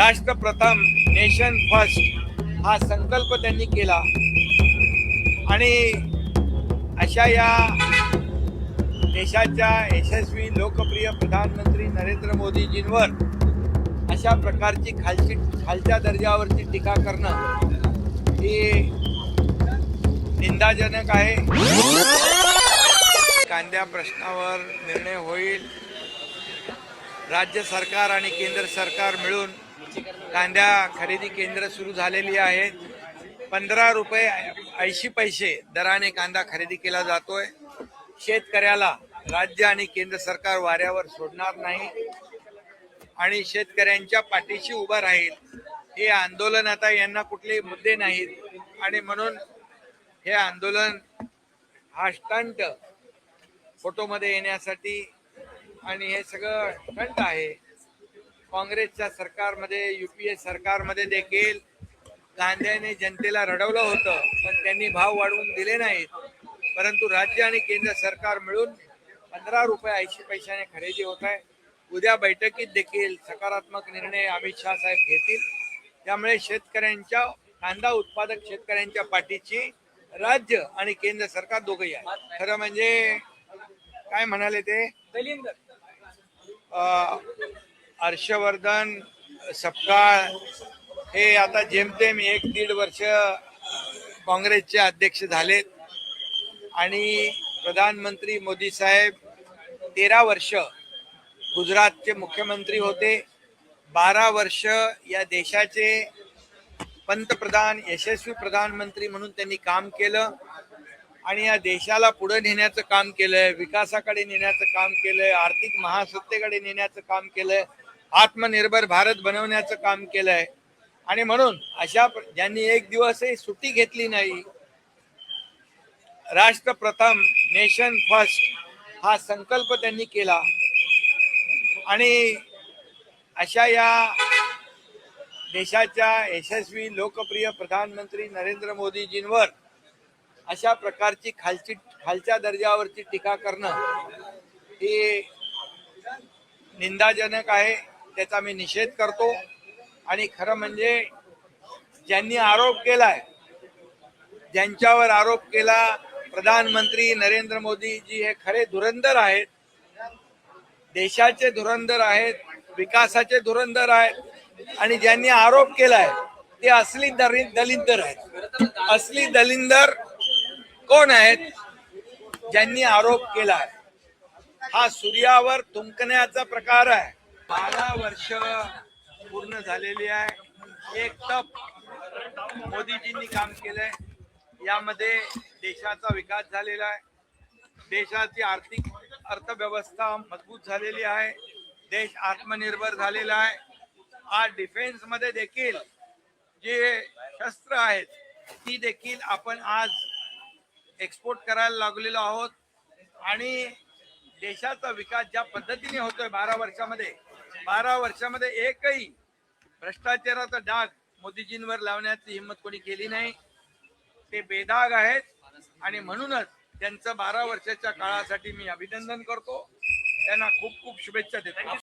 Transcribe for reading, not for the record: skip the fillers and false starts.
राष्ट्र प्रथम nation first हा संकल्प त्यांनी केला आणि अशा या देशाच्या यशस्वी लोकप्रिय प्रधानमंत्री नरेंद्र मोदीजींवर अशा प्रकारची खालच्या दर्जावरची टीका करणं ही निंदाजनक आहे। कांद्या प्रश्नावर निर्णय होईल। राज्य सरकार आणि केंद्र सरकार मिळून कांद्या खरेदी केंद्र सुरू झालेली आहेत। 15 रुपये 80 पैसे दराने कांदा खरेदी केला जातोय। शेतकऱ्याला राज्य आणि केंद्र सरकार वाऱ्यावर सोडणार नाही आणि शेतकऱ्यांच्या पाठीशी उभा राहील। हे आंदोलन आता यांना कुठले मुद्दे नाहीत आणि म्हणून हे आंदोलन हा स्टंट फोटोमध्ये येण्यासाठी आणि हे सगळं स्टंट आहे। काँग्रेसच्या सरकारमध्ये यूपीए सरकारमध्ये देखील कांद्याने जनतेला रडवलं होतं, पण त्यांनी भाव वाढवून दिले नाहीत। परंतु राज्य आणि केंद्र सरकार मिळून 15 रुपये 80 पैशाने खरेदी होत आहे। उद्या बैठकीत देखील सकारात्मक निर्णय अमित शाह साहेब घेतील। त्यामुळे शेतकऱ्यांच्या कांदा उत्पादक शेतकऱ्यांच्या पाठीची राज्य आणि केंद्र सरकार दोघंही आहे। खरं म्हणजे काय म्हणाले ते हर्षवर्धन सपकाळ हे आता जेमतेम 1-1.5 वर्ष काँग्रेसचे अध्यक्ष झालेत आणि प्रधानमंत्री मोदी साहेब 13 वर्ष गुजरातचे मुख्यमंत्री होते। 12 वर्ष या देशाचे पंतप्रधान यशस्वी प्रधानमंत्री म्हणून त्यांनी काम केलं आणि या देशाला पुढे नेण्याचं काम केलंय, विकासाकडे नेण्याचं काम केलंय, आर्थिक महासत्तेकडे नेण्याचं काम केलंय, आत्मनिर्भर भारत बनवण्याचं काम केलंय। आणि म्हणून अशा ज्यांनी एक दिवसही सुट्टी घेतली नाही, राष्ट्र प्रथम नेशन फर्स्ट हा संकल्प त्यांनी केला आणि अशा या देशाच्या यशस्वी लोकप्रिय प्रधानमंत्री नरेंद्र मोदीजींवर अशा प्रकारची खालच्या दर्जावरची टीका करणं ही निंदाजनक आहे। त्याचा मी निषेध करतो आणि खरं म्हणजे ज्यांनी आरोप केलाय, ज्यांच्यावर आरोप केला, प्रधानमंत्री नरेंद्र मोदीजी हे खरे धुरंधर आहेत, देशाचे धुरंधर आहेत, विकासाचे धुरंधर आहेत आणि ज्यांनी आरोप केलाय ते असली दलिंदर आहेत। असली दलिंदर कोण आहेत? ज्यांनी आरोप केलाय। हा सूर्यावर थुंकण्याचा प्रकार आहे। 12 वर्ष पूर्ण झालेली आहे। एक तप मोदीजींनी काम केलंय, यामध्ये देशाचा विकास झालेला आहे, देशाची आर्थिक अर्थव्यवस्था मजबूत झालेली आहे, देश आत्मनिर्भर झालेला आहे। आज डिफेन्स मध्ये देखील जे शस्त्र आहेत ती देखील आपण आज एक्सपोर्ट करायला लागलेलो आहोत आणि देशाचा विकास ज्या पद्धतीने होतोय 12 वर्षामध्ये एकही भ्रष्टाचाराचा डाग मोदीजींवर लावण्याची हिंमत कोणी केली नाही। ते बेदाग आहेत आणि म्हणूनच त्यांचं 12 वर्षाच्या काळासाठी मी अभिनंदन करतो, त्यांना खूप खूप शुभेच्छा देतो।